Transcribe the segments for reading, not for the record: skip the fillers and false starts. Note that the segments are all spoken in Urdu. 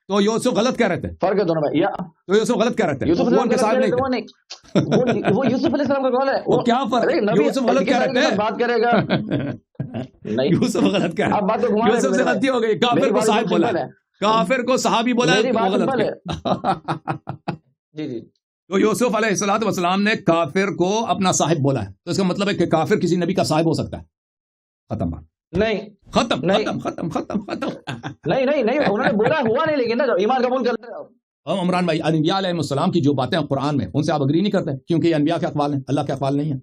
تو یوسف غلط کہہ رہے تھے، فرق ہے دونوں میں. یا تو یوسف غلط کہہ رہے تھے، یوسف علیہ وہ ان کے السلام صاحب غلط نہیں کہہ رہے تھے. تھے، وہ یوسف علیہ السلام کا قول ہے. وہ کیا فرق، ارے نبی یوسف غلط کہہ ایتھیکل رہے کے ساتھ بات کرے گا. تھے. نہیں یوسف غلط کہہ آپ رہے بات کو گھما تھے، یوسف سے رہے غلطی ہو گئی، کافر میری کو بات صاحب بولا، سمپل ہے. کافر کو صحابی بولا، میری وہ بات غلط سمپل ہے. کیا. جی جی تو یوسف علیہ الصلوۃ والسلام نے کافر کو اپنا صاحب بولا ہے، تو اس کا مطلب ہے کہ کافر کسی نبی کا صاحب ہو سکتا ہے. ختم بات، نہیں ختم نہیں ختم ختم ختم ختم. نہیں نہیں نہیں انہوں نے بولا ہوا نہیں، لیکن نا ایمان قبول کر رہے ہو. اب عمران بھائی، انبیاء علیہ السلام کی جو باتیں ہیں قرآن میں، ان سے آپ اگری نہیں کرتے کیونکہ یہ انبیاء کے اقوال ہیں، اللہ کے اقوال نہیں ہیں.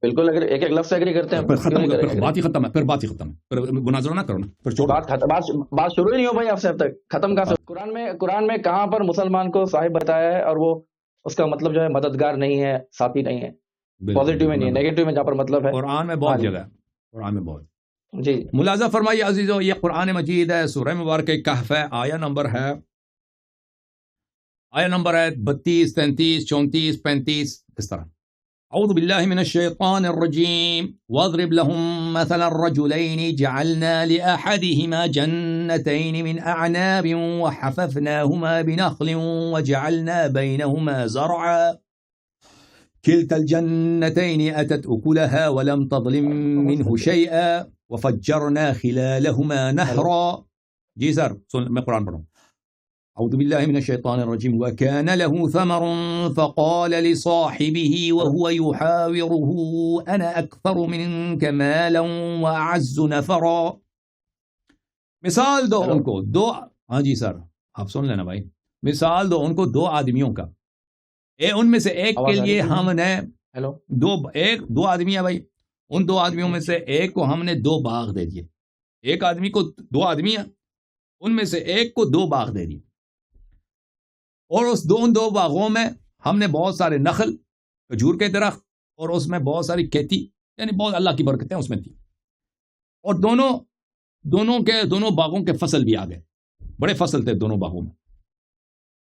بالکل اگر ایک ایک لفظ سے اگری کرتے ہیں پھر کیوں ختم نہیں ہو گیا، کریں پھر گے. بات ہی ختم ہے، پھر بات ہی ختم ہے، پھر مناظرہ نہ کرو نا، پھر چھوڑو. بات شروع ہی نہیں ہو بھائی آپ سے اب تک ختم کا. قرآن میں کہاں پر مسلمان کو صاحب بتایا ہے، اور وہ اس کا مطلب جو ہے مددگار نہیں ہے، ساتھی نہیں ہے. پازیٹیو میں نہیں ہے، نیگیٹو میں جہاں پر مطلب ہے. قرآن میں ہاں بہت جی جگہ ہے، قرآن میں بہت. جی ملاحظہ فرمائیے عزیزو، یہ قرآن مجید ہے، سورہ مبارکہ کہف ہے، آیہ نمبر ہے 32 33 34 35 اس طرح. اعوذ باللہ من الشیطان الرجیم واضرب لهم مثل الرجلین جعلنا لأحدهما جنتین من اعناب وحففناهما بنخل وجعلنا بینهما زرعا كلتا الجنتين أتت أكلها ولم تظلم منه شيئا وفجرنا خلالهما نهرا. جی سر میں قرآن پڑھوں. اعوذ باللہ من الشیطان الرجیم وكان له ثمر فقال لصاحبه وهو يحاوره انا اكثر منك مالا واعز نفرا. مثال دو ان کو دو. ہاں جی سر آپ سن لینا بھائی. مثال دو ان کو دو آدمیوں کا، ان میں سے ایک کے لیے ہم نے ہیلو دو آدمی ہیں بھائی، ان دو آدمیوں میں سے ایک کو ہم نے 2 باغ دے دیے. ایک آدمی کو 2 آدمی ہیں، ان میں سے ایک کو 2 باغ دے دیے، اور اس 2 باغوں میں ہم نے بہت سارے نخل، کھجور کے درخت، اور اس میں بہت ساری کھیتی، یعنی بہت اللہ کی برکتیں اس میں تھی. اور دونوں باغوں کے فصل بھی آ گئے، بڑے فصل تھے دونوں باغوں میں.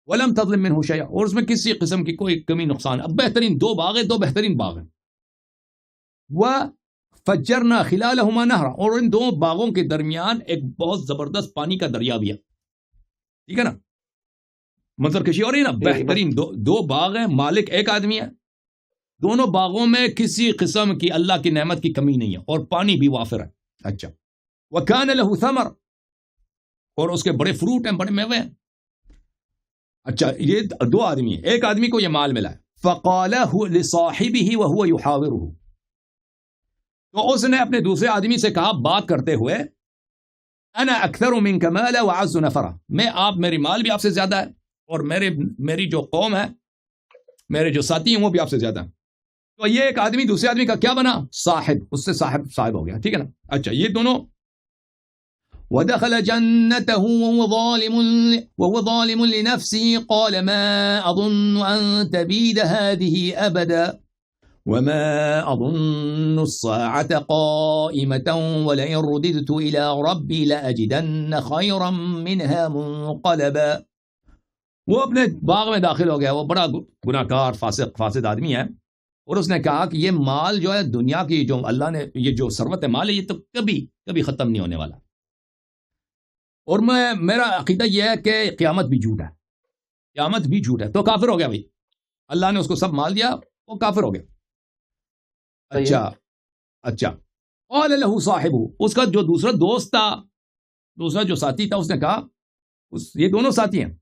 ولم تظلم منه شيئا، اور اس میں کسی قسم کی کوئی کمی نقصان. اب بہترین 2 باغ ہیں، 2 بہترین باغ ہیں. وفجرنا خلالهما نهرا، اور ان 2 باغوں کے درمیان ایک بہت زبردست پانی کا دریا بھی ہے. ٹھیک ہے نا، مطلب کشی اور ہی نا، بہترین 2 باغ ہیں، مالک ایک آدمی ہے، دونوں باغوں میں کسی قسم کی اللہ کی نعمت کی کمی نہیں ہے، اور پانی بھی وافر ہے. اچھا، وكان له ثمر، اور اس کے بڑے فروٹ ہیں، بڑے میوے ہیں. اچھا، یہ 2 آدمی ہیں، ایک آدمی کو یہ مال ملا ہے. فقال لصاحبه وهو يحاوره، تو اس نے اپنے دوسرے آدمی سے کہا بات کرتے ہوئے، انا اکثر منك مالا واعز نفرا، میری مال بھی آپ سے زیادہ ہے، اور میری جو قوم ہے، میرے جو ساتھی ہیں وہ بھی آپ سے زیادہ ہیں. تو یہ ایک آدمی دوسرے آدمی کا کیا بنا؟ صاحب، اس سے صاحب ہو گیا. ٹھیک ہے نا. اچھا، یہ دونوں. ودخل جنته وهو ظالم لنفسه قال ما أظن أن تبيد هذه أبدا وما أظن الساعة قائمة ولئن رددت إلى ربي لأجدن خيرا منها منقلبا. وہ اپنے باغ میں داخل ہو گیا، وہ بڑا گناہگار فاسد آدمی ہے، اور اس نے کہا کہ یہ مال جو ہے دنیا کی، جو اللہ نے یہ جو ثروت مال ہے، یہ تو کبھی ختم نہیں ہونے والا، اور میرا عقیدہ یہ ہے کہ قیامت بھی جھوٹ ہے، قیامت بھی جھوٹ ہے. تو کافر ہو گیا بھائی، اللہ نے اس کو سب مال دیا، وہ کافر ہو گیا. اچھا قال له صاحبہ، اس کا جو دوسرا دوست تھا، دوسرا جو ساتھی تھا، اس نے کہا، یہ دونوں ساتھی ہیں.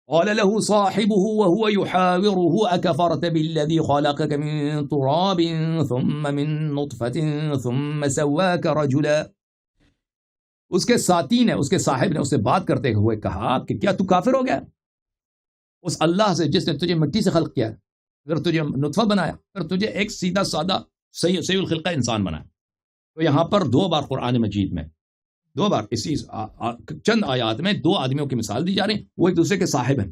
قال له صاحبه وهو يحاوره أكفرت بالذي خلقك من تراب ثم من نطفة ثم سواك رجلا. اس کے ساتھی نے، اس کے صاحب نے اس سے بات کرتے ہوئے کہا کہ کیا تو کافر ہو گیا اس اللہ سے جس نے تجھے مٹی سے خلق کیا، پھر تجھے نطفہ بنایا، پھر تجھے ایک سیدھا سادہ صحیح الخلقہ انسان بنایا. تو یہاں پر 2 بار قرآن مجید میں 2 بار اسی چند آیات میں 2 آدمیوں کی مثال دی جا رہی ہیں، وہ ایک دوسرے کے صاحب ہیں،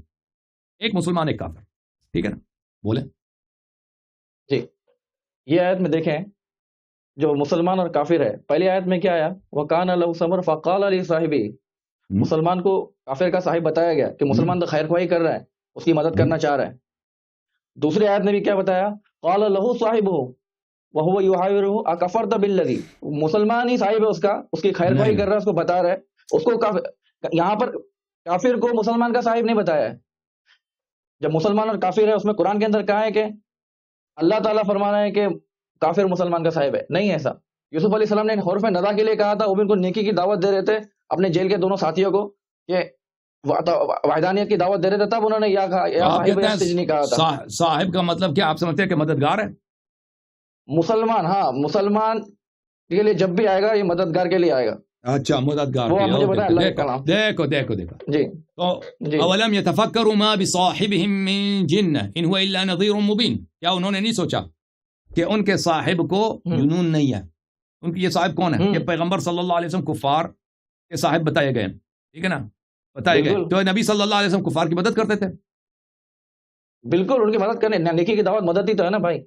ایک مسلمان ایک کافر. ٹھیک ہے نا، بولیں جی. یہ آیت میں دیکھیں جو مسلمان اور کافر ہے، پہلی آیت میں کیا آیا؟ وَكَانَ لَهُ ثَمَرٌ فَقَالَ لِصَاحِبِهِ، مسلمان کو کافر کا صاحب بتایا گیا کہ مسلمان تو خیر خواہی کر رہا ہے، اس کی مدد کرنا چاہ رہا ہے. دوسری آیت میں بھی کیا بتایا؟ قَالَ لَهُ صَاحِبُهُ وَهُوَ يُحَاوِرُهُ أَكَفَرْتَ بِالَّذِي، مسلمان ہی صاحب ہے اس کی خیر خواہی کر رہا ہے، اس کو بتا رہا ہے، اس کو یہاں پر کافر کو مسلمان کا صاحب نہیں بتایا ہے. جب مسلمان اور کافر ہے اس میں قرآن کے اندر کہا ہے کہ اللہ تعالیٰ فرما رہا ہے کہ کافر مسلمان کا صاحب ہے. نہیں ہے ایسا. یوسف علیہ السلام نے حرف ندا کے لیے کہا تھا، وہ بھی ان کو نیکی کی دعوت دے رہے تھے اپنے جیل کے دونوں ساتھیوں کو کہ وحدانیت کی دعوت دے رہے تھے، تب انہوں نے یا آپ صاحب کہتے ہیں السجن کہا تھا. صاحب کا مطلب کیا آپ سمجھتے ہیں کہ مددگار ہے؟ مسلمان، ہاں مسلمان کے لیے جب بھی آئے گا یہ مددگار کے لیے آئے گا. اچھا مددگار. وہ مجھے بتایا اللہ کا کلام. دیکھو جی تو جی اولم يتفکروا ما بصاحبهم من جنہ ان هو الا نذیر مبین. کیا انہوں نے نہیں سوچا کہ ان کے صاحب کو جنون نہیں ہے؟ ان کی یہ صاحب کون ہے؟ یہ پیغمبر صلی اللہ علیہ وسلم کفار کے صاحب بتائے گئے. ٹھیک ہے نا، بتائے گئے. تو نبی صلی اللہ علیہ وسلم کفار کی مدد کرتے تھے. بالکل ان کی مدد کرنے، نیکی کی دعوت مدد ہی تو ہے نا بھائی.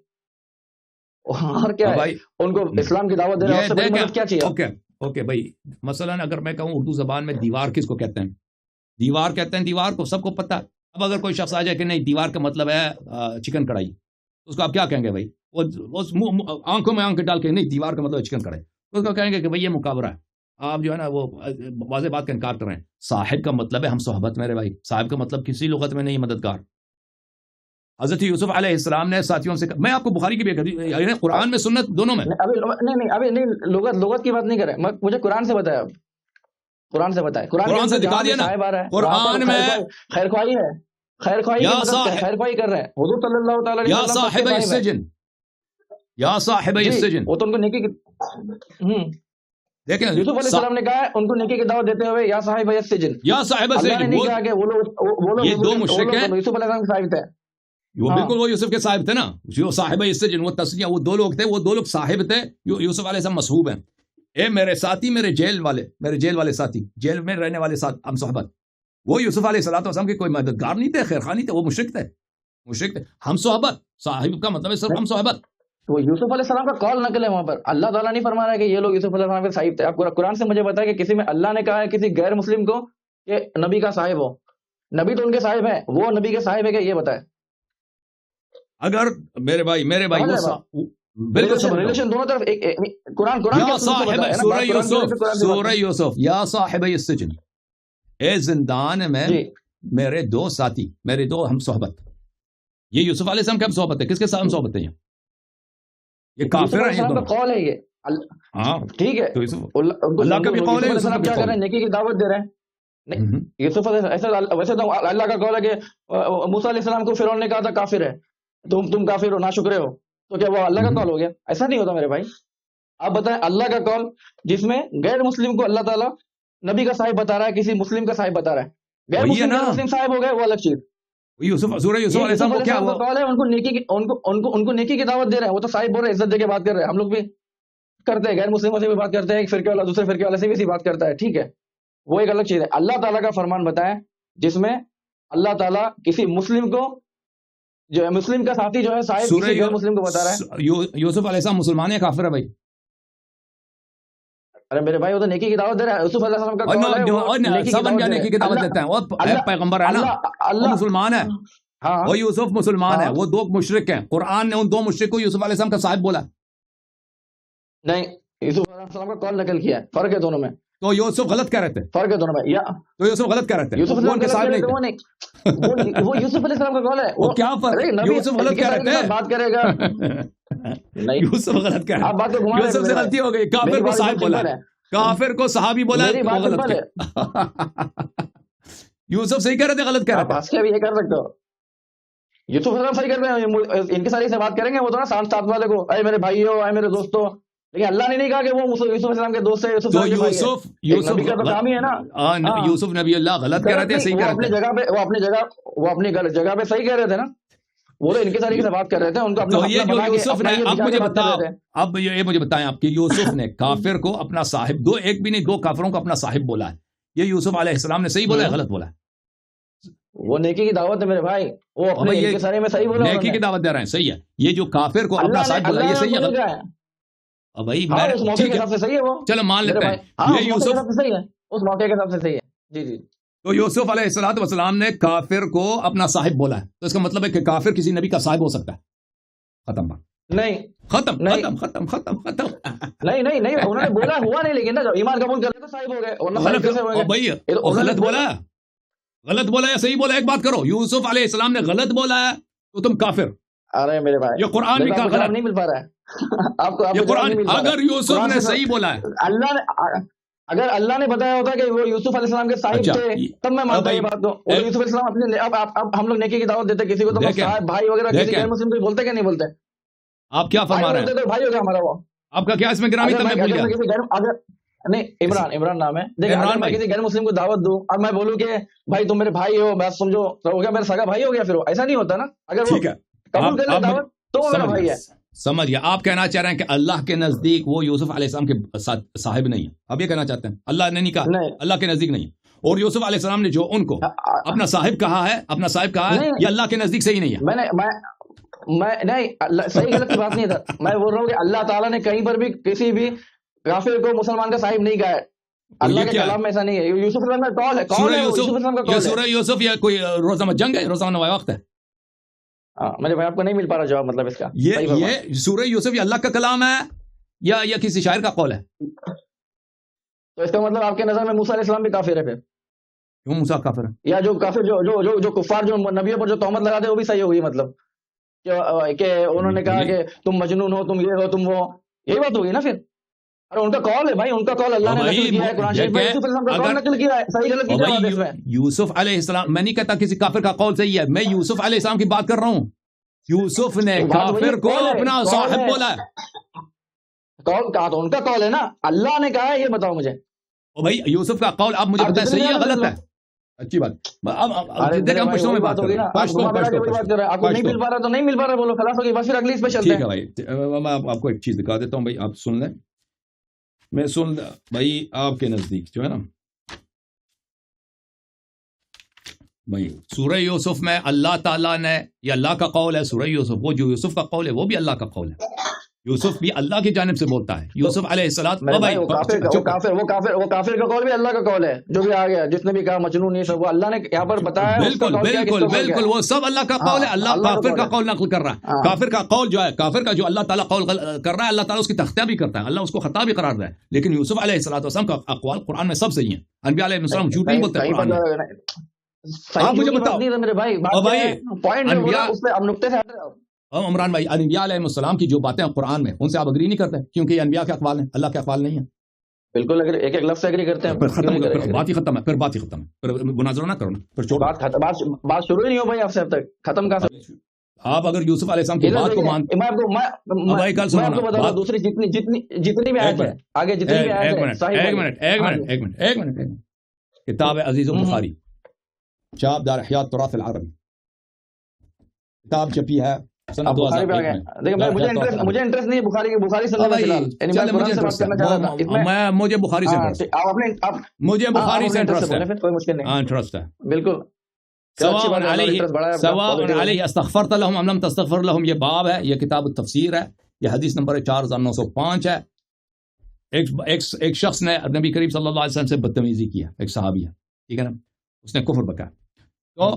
اور کیا ہے، ان کو اسلام کی دعوت دے رہے ہیں، اس سے بڑی مدد کیا چاہیے؟ اوکے بھائی، مثلا اگر میں کہوں اردو زبان میں دیوار کس کو کہتے ہیں؟ دیوار کہتے ہیں دیوار کو، سب کو پتہ ہے. اب اگر کوئی شخص آ جائے کہ نہیں دیوار کا مطلب ہے چکن کڑھائی، اس کو آپ کیا کہیں گے بھائی؟ آنکھوں میں آنکھ ڈال کے نہیں دیوار کا مطلب ہے چکن کڑھائی، اس کو کہیں گے کہ بھائی یہ مقابرہ ہے. آپ جو ہے نا وہ واضح بات کا انکار کر رہے ہیں. صاحب کا مطلب ہے ہم صحبت میرے بھائی. صاحب کا مطلب کسی لغت میں نہیں مددگار. حضرت یوسف علیہ السلام نے ساتھیوں سے میں آپ کو بخاری کی بھی قرآن میں سنت دونوں میں ابھی نہیں لغت کی بات نہیں کریں، مجھے قرآن سے بتایا. قرآن سے بتائے، قرآن سے دکھا دیا نا. قرآن میں خیر خواہی ہے، خیر خواہی کر رہے ہیں حضور صلی اللہ تعالی علیہ وسلم. یا صاحب السجن، یا صاحب السجن، وہ تو ان کو نیکی کی دیکھیں یوسف علیہ السلام نے کہا ان کو نیکی کی دعوت دیتے ہوئے یا صاحب السجن. یا صاحب السجن، نہیں کہا کہ وہ لوگ یہ دو مشرک ہیں. یوسف علیہ السلام کے صاحب تھے. وہ بالکل وہ یوسف کے صاحب تھے نا، جو صاحب السجن وہ تسنیہ، وہ دو لوگ تھے، وہ دو لوگ صاحب تھے. یوسف علیہ السلام مصحوب ہیں. اے میرے ساتھی، میرے جیل والے ساتھی، جیل میں رہنے والے ساتھ ہم صحبت. وہ یوسف علیہ السلام کے کوئی مددگار نہیں تھے، خیر خواہ نہیں تھے، وہ مشرک تھے. ہم صحبت، صاحب کا مطلب ہے صرف ہم صحبت. تو یوسف علیہ السلام کا قول نقل ہے وہاں پر. اللہ تعالیٰ نہیں فرما رہا ہے کہ یہ لوگ یوسف علیہ السلام کے صاحب تھے. آپ قرآن سے مجھے بتائیں کہ کسی میں اللہ نے کہا ہے کسی غیر مسلم کو کہ نبی کا صاحب ہو؟ نبی تو ان کے صاحب ہیں، وہ نبی کے صاحب ہے کہ یہ بتائے. اگر میرے بھائی بالکل ریلیشن دونوں طرف قرآن سورہ یوسف، یا صاحب السجن، اے زندان میں میرے دو ساتھی، میرے دو ہم صحبت. یہ یوسف علیہ السلام کا ہم صحبت ہے. کس کے ساتھ ہم صحبت ہیں؟ یہ کافر ہیں. یہ قول ہے، یہ ہاں ٹھیک ہے، اللہ کا بھی قول ہے. کیا کر رہے ہیں؟ نیکی کی دعوت دے رہے ہیں. یوسف ویسے تو اللہ کا قول ہے کہ موسیٰ علیہ السلام کو فرعون نے کہا تھا کافر ہے، تم کافر ہو، ناشکرے ہو. تو کیا وہ اللہ کا قول ہو گیا؟ ایسا نہیں ہوتا میرے بھائی. آپ بتائیں اللہ کا قول جس میں غیر مسلم کو اللہ تعالیٰ نبی کا صاحب بتا رہا ہے، کسی مسلم کا صاحب بتا رہا ہے. غیر مسلم صاحب ہو گئے وہ الگ چیز. سورہ یوسف علیہ السلام کو کیا ہوا؟ قول ہے ان کو نیکی کی دعوت دے رہے ہیں. وہ تو صاحب بول رہے ہیں، عزت دے کے بات کر رہے ہیں. ہم لوگ بھی کرتے ہیں، غیر مسلموں سے بھی بات کرتے ہیں، ایک فرقے والا دوسرے فرقے والے سے بھی اسی بات کرتا ہے. ٹھیک ہے، وہ ایک الگ چیز ہے. اللہ تعالیٰ کا فرمان بتائیں جس میں اللہ تعالیٰ کسی مسلم کو، جو ہے مسلم کا ساتھی جو ہے صاحب کسی غیر مسلم کو بتا رہا ہے. یوسف علیہ السلام مسلمان ہے کافر ہے بھائی؟ ارے میرے بھائی وہ تو نیکی کی دعوت دے رہا ہے. یوسف علیہ السلام کا قول ہے سب نیکی کی دعوت دیتے ہیں. وہ پیغمبر ہے نا، وہ مسلمان ہے. وہ یوسف مسلمان ہے، وہ دو مشرک ہیں. قرآن نے ان دو مشرک کو یوسف علیہ السلام کا صاحب بولا نہیں. یوسف علیہ السلام کا قول نقل کیا ہے. فرق ہے دونوں میں. تو یوسف غلط کہہ رہے تھے. فرق ہے دونوں میں. تو یوسف غلط کہہ رہے تھے. یوسف وہ ان کے صاحب نہیں تھے. وہ یوسف علیہ السلام کا قول ہے. وہ کیا فرق؟ یوسف غلط کہہ رہے تھے. بات کرے گا نہیں، یوسف غلط کہہ رہے ہیں. یوسف سے غلطی ہو گئی. کافر کو صاحب بولا، کافر کو صحابی بولا. یوسف صحیح کہہ رہے تھے غلط کہہ رہے تھے. بھی یہ کر سکتے ہو. یوسف علیہ السلام صحیح کر رہے ہیں. ان کے ساتھ بات کریں گے وہ تو نا ساتھ والے کو اے میرے بھائیو، اے میرے دوستو. لیکن اللہ نے نہیں کہا کہ وہ یوسف علیہ السلام کے دوست ہے. یوسف کا تو کام ہی ہے نا. یوسف نبی اللہ غلط کہہ رہے تھے، صحیح کہہ رہے تھے. وہ اپنی جگہ پہ صحیح کہہ رہے تھے نا. وہ تو ان کے ساتھ بات کر رہے تھے. ان کو یہ جو یوسف نے، اب مجھے بتاؤ، اب یہ مجھے بتائیں آپ کہ یوسف نے کافر کو اپنا صاحب، ایک بھی نہیں، دو کافروں کو اپنا صاحب بولا ہے. یہ یوسف علیہ السلام نے صحیح بولا ہے غلط بولا ہے؟ وہ نیکی کی دعوت ہے میرے بھائی. وہ اپنے ان کے سارے میں صحیح بولا، نیکی کی دعوت دے رہے ہیں. صحیح ہے. یہ جو کافر کو اپنا صاحب بولا یہ صحیح ہے. بھائی اس موقع کے حساب سے صحیح ہے. وہ چلو مان لیتے ہیں یہ یوسف صحیح ہے، اس موقع کے حساب سے صحیح ہے. جی جی. تو یوسف علیہ الصلوۃ والسلام نے کافر کو اپنا صاحب بولا ہے، تو اس کا مطلب ہے کہ کافر کسی نبی کا صاحب ہو سکتا ہے. ختم بات. نہیں ختم. نہیں انہوں نے بولا ہوا نہیں، لیکن نا جب ایمان قبول کر لیا تو صاحب ہو گئے. غلط بولا. غلط بولا یا صحیح بولا؟ ایک بات کرو، یوسف علیہ السلام نے غلط بولا ہے تو تم کافر. ارے میرے بھائی یہ قرآن بھی دیکھو، کہا آپ کو جواب غلط. نہیں مل پا رہا ہے. آپ کو یہ جواب قرآن نہیں مل پا رہا ہے. اگر یوسف قرآن نے سے صحیح بولا ہے، اللہ نے، اگر اللہ نے بتایا ہوتا کہ وہ یوسف علیہ السلام کے صاحب اچھا تھے تب میں مانتا یہ بات. تو وہ یوسف علیہ السلام اپنے اب ہم لوگ نیکی کی دعوت دیتے کسی کو تو دیکھیں، صاحب بھائی وغیرہ کسی دیکھیں، غیر مسلم کو بولتے کہ نہیں بولتے؟ آپ کیا بھائی فرما رہے بولتے ہیں؟ تو بھائی ہو گیا ہمارا وہ. آپ کا کیا اس میں گرامی تب میں بھول گیا. نہیں عمران نام ہے. دیکھیں عمران اگر میں بھائی. کسی غیر مسلم کو دعوت دوں اور میں بولوں کہ بھائی تم میرے بھائی ہو، بس سمجھو تو ہو گیا میرا سگا بھائی ہو گیا. پھر وہ ایسا نہیں ہوتا نا. اگر وہ ٹھیک ہے، قبول کر لے دعوت تو وہ میرا بھائی ہے. سمجھ گیا. آپ کہنا چاہ رہے ہیں کہ اللہ کے نزدیک وہ یوسف علیہ السلام کے صاحب نہیں ہے. آپ یہ کہنا چاہتے ہیں اللہ نے نہیں کہا نہیں اللہ کے نزدیک نہیں ہے، اور یوسف علیہ السلام نے جو ان کو اپنا صاحب کہا ہے یہ اللہ کے نزدیک صحیح نہیں ہے. میں نہیں صحیح غلط کی بات نہیں تھا. میں بول رہا ہوں کہ اللہ تعالیٰ نے کہیں پر بھی کسی بھی کافر کو مسلمان کا صاحب نہیں کہا ہے. اللہ کے کلام میں ایسا نہیں ہے. یوسف علیہ السلام کا قول ہے. سورہ یوسف علیہ السلام کا یوسف، یہ قول ہے. سورہ یوسف یا کوئی روزانہ جنگ ہے، روزانہ وقت ہے. میرے بھائی آپ کو نہیں مل پا رہا جواب مطلب اس کا. یہ سورہ یوسف یہ اللہ کا کلام ہے یا کسی شاعر کا قول ہے؟ تو اس کا مطلب آپ کے نظر میں موسیٰ علیہ السلام بھی کافر ہے پھر؟ کیوں موسیٰ کافر ہے؟ یا جو کافر جو کفار جو نبیوں پر جو تہمت لگاتے ہیں وہ بھی صحیح ہوگی مطلب کہ انہوں نے کہا کہ تم مجنون ہو، تم یہ ہو، تم وہ، یہی بات ہوگی نا پھر. ارے ان کا قول ہے بھائی، ان کا قول اللہ نے نقل کیا ہے قرآن شریف میں. یوسف علیہ السلام کا قول نقل کیا ہے. صحیح غلط کی جواب اس میں. یوسف علیہ السلام، میں نہیں کہتا کسی کافر کا قول صحیح ہے، میں یوسف علیہ السلام کی بات کر رہا ہوں. یوسف نے کافر کو اپنا صاحب بولا ہے. قول کہا تو ان کا قول ہے نا. اللہ نے کہا ہے یہ بتاؤ مجھے. بھائی یوسف کا قول آپ مجھے بتائیں صحیح ہے غلط ہے؟ اچھی بات. اب ہم پشتوں میں بات کریں. آپ کو نہیں مل پا رہا تو نہیں مل پا رہا، بولو خلاص ہوگی بس. پھر اگلی اس پہ چلتے ہیں. ٹھیک ہے بھائی، میں آپ کو ایک چیز دکھا دیتا ہوں بھائی، آپ سن لیں. میں سن بھائی آپ کے نزدیک جو ہے نا بھائی سورہ یوسف میں اللہ تعالیٰ نے، یہ اللہ کا قول ہے سورہ یوسف، وہ جو یوسف کا قول ہے وہ بھی اللہ کا قول ہے. یوسف بھی اللہ کی جانب سے بولتا ہے. یوسف علیہ السلام وہ کافر کا قول بھی اللہ کا قول ہے. جو بھی آ گیا جس نے بھی کہا مجنون یہ سب وہ اللہ نے یہاں پر بتایا. بالکل بالکل بالکل وہ سب اللہ کا قول ہے. اللہ کافر کا قول نقل کر رہا ہے. کافر کا قول جو ہے، کافر کا جو اللہ تعالیٰ قول کر رہا ہے، اللہ تعالیٰ اس کی تختیہ بھی کرتا ہے، اللہ اس کو خطا بھی قرار دے. لیکن یوسف علیہ السلام کا اقوال قرآن میں سب صحیح ہیں. انبیاء علیہ السلام جھوٹ نہیں بولتے قرآن میں. آپ مجھے بتاؤ میرے بھائی عمران بھائی، انبیاء علیہ السلام کی جو باتیں قرآن میں ان سے آپ اگری نہیں کرتے کیونکہ یہ انبیاء کے اقوال ہیں، اللہ کے اقوال نہیں ہیں. بالکل اگر ایک ایک لفظ ایگری کرتے ہیں پھر بات ہی ختم ہے. پھر مناظرہ نہ کرو نا، پھر بات شروع ہی نہیں ہو بھائی آپ سے اب تک ختم کا. آپ اگر یوسف علیہ السلام کی بات کو مانتے، میں آپ کو بتا دوں دوسری جتنی بھی آیت ہے آگے جتنی بھی آیت ہے. ایک منٹ کتاب عزیز البخاری چاپ دار احیاء التراث العربی، کتاب چھپی ہے سنہ 2001 میں. مجھے انٹرسٹ نہیں ہے بخاری سے. مجھے بخاری سے انٹرسٹ ہے. کوئی مشکل نہیں، انٹرسٹ ہے بالکل. سواء علیہ استغفرت لهم ام لم تستغفر لهم، یہ باب ہے، یہ کتاب التفسیر ہے، یہ حدیث نمبر 4905 ہے. ایک شخص نے نبی کریم صلی اللہ علیہ وسلم سے بدتمیزی کیا، ایک صحابی ہے، ٹھیک ہے نا، اس نے کفر بکا. تو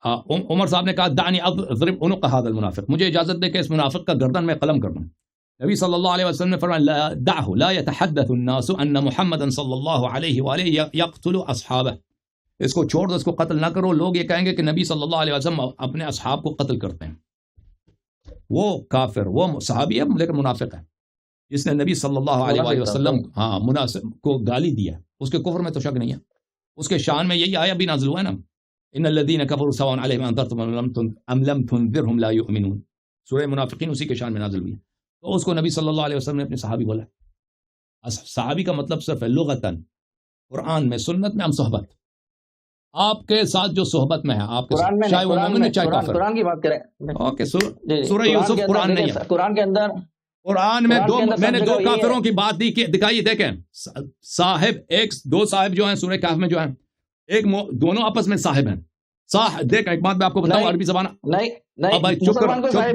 عمر صاحب نے کہا دعنی اضرب عنق هذا المنافق، مجھے اجازت دے کہ اس منافق کا گردن میں قلم کر دوں. نبی صلی اللہ علیہ وسلم نے فرمایا دعه لا يتحدث الناس ان محمدا صلی اللہ علیہ وآلہ يقتل اصحابه، اس کو چھوڑ دو، اس کو قتل نہ کرو. لوگ یہ کہیں گے کہ نبی صلی اللہ علیہ وسلم اپنے اصحاب کو قتل کرتے ہیں. وہ کافر، وہ صحابی ہے لیکن منافق ہے، جس نے نبی صلی اللہ علیہ وسلم منافق کو گالی دیا. اس کے کفر میں تو شک نہیں ہے. اس کے شان میں یہی آیا بھی نازل ہوا ہے نا، ان الذين كفروا سواء عليهم انذرتم ام لم تنذرهم لا يؤمنون. سورہ منافقین اسی کے شان میں نازل ہوئی ہے. تو اس کو نبی صلی اللہ علیہ وسلم نے اپنے صحابی بولا. صحابی کا مطلب صرف ہے لغتاً، قرآن میں سنت میں ہم صحبت، آپ کے ساتھ جو صحبت میں ہے، آپ کے ساتھ چاہے وہ مومن ہے چاہے کافر. قرآن کی بات کریں، اوکے سورہ یوسف قرآن نہیں ہے. قرآن کے اندر قرآن میں میں نے دو کافروں کی بات دکھائی. دیکھیں صاحب، دو صاحب جو ہیں سورہ کہف میں جو ہیں، ایک دونوں آپس میں صاحب ہیں. دیکھ ایک بات میں آپ کو بتاؤں، عربی زبان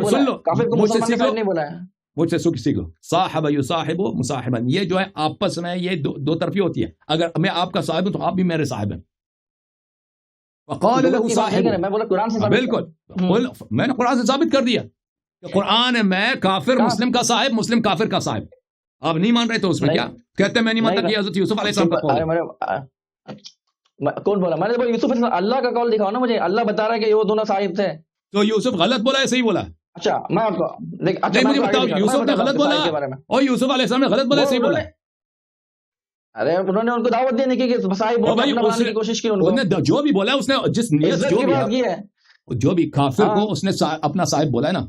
سن لو، مجھ سے سیکھ لو. صاحب یصاحب مصاحبا، یہ جو ہے آپس میں یہ دو طرفی ہوتی ہے. اگر میں آپ کا صاحب ہوں تو آپ بھی میرے صاحب ہیں. وقال له صاحب، بالکل میں نے قرآن سے ثابت کر دیا کہ قرآن میں کافر مسلم کا صاحب، مسلم کافر کا صاحب. آپ نہیں مان رہے تو اس میں کیا کہتے ہیں؟ میں نہیں مانتا کہ حضرت یوسف علیہ السلام کا قول ہے. کون بولا؟ میں نے بولا یوسف علیہ السلام، اللہ کا قول دکھاؤ نا مجھے، اللہ بتا رہا ہے کہ وہ دونوں صاحب تھے. تو یوسف غلط بولا ہے صحیح بولا ہے؟ اچھا میں آپ کو نہیں مجھے بتاؤ، یوسف نے غلط بولا اور یوسف علیہ السلام نے غلط بولا ہے صحیح بولا ہے؟ ارے انہوں نے ان کو دعوت دینے کی کہ صاحب بنانے کی کوشش کی، انہوں نے جو بھی بولا ہے اس نے جس نیت جو بھی کافر کو اس نے اپنا صاحب بولا ہے نا،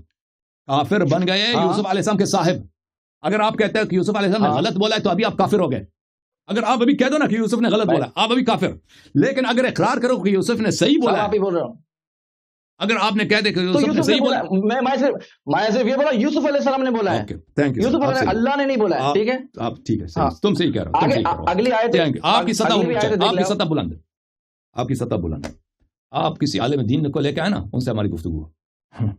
کافر بن گئے یوسف علیہ السلام کے صاحب. اگر آپ کہتے ہیں کہ یوسف علیہ السلام نے غلط بولا ہے تو ابھی آپ کافر ہو گئے. اگر آپ ابھی کہہ دو نا کہ یوسف نے غلط بولا آپ ابھی کافر. لیکن اگر اقرار کرو کہ یوسف نے صحیح بولا، آپ ہی بول رہا ہوں، اگر آپ نے کہہ دے کہ یوسف نے صحیح بولا، میں صرف یہ بولا یوسف علیہ السلام نے بولا ہے، یوسف علیہ السلام اللہ نے نہیں بولا ہے. ٹھیک ہے آپ ٹھیک ہے، تم صحیح کہہ رہے ہو. اگلی آیت آپ کی سطح بلند ہے، آپ کی سطح بلند ہے. آپ کسی عالم دین کو لے کے آئے نا، ان سے ہماری گفتگو ہے.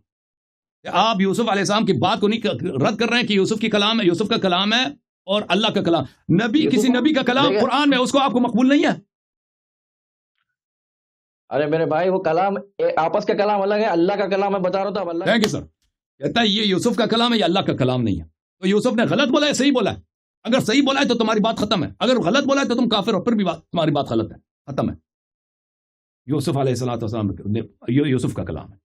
آپ یوسف علیہ السلام کی بات کو نہیں رد کر رہے ہیں کہ یوسف کی کلام ہے، یوسف کا کلام ہے اور اللہ کا کلام. نبی کسی نبی کا کلام قرآن میں اس کو آپ کو مقبول نہیں ہے. ارے میرے بھائی وہ کلام آپس کا کلام الگ ہے، اللہ کا کلام میں بتا رہا تھا اللہ. Thank you sir. کہتا ہے یہ یوسف کا کلام ہے، یہ اللہ کا کلام نہیں ہے. تو یوسف نے غلط بولا ہے صحیح بولا ہے؟ اگر صحیح بولا ہے تو تمہاری بات ختم ہے، اگر غلط بولا ہے تو تم کافر ہو، پھر بھی تمہاری بات غلط ہے، ختم ہے. یوسف علیہ السلام یوسف کا کلام ہے.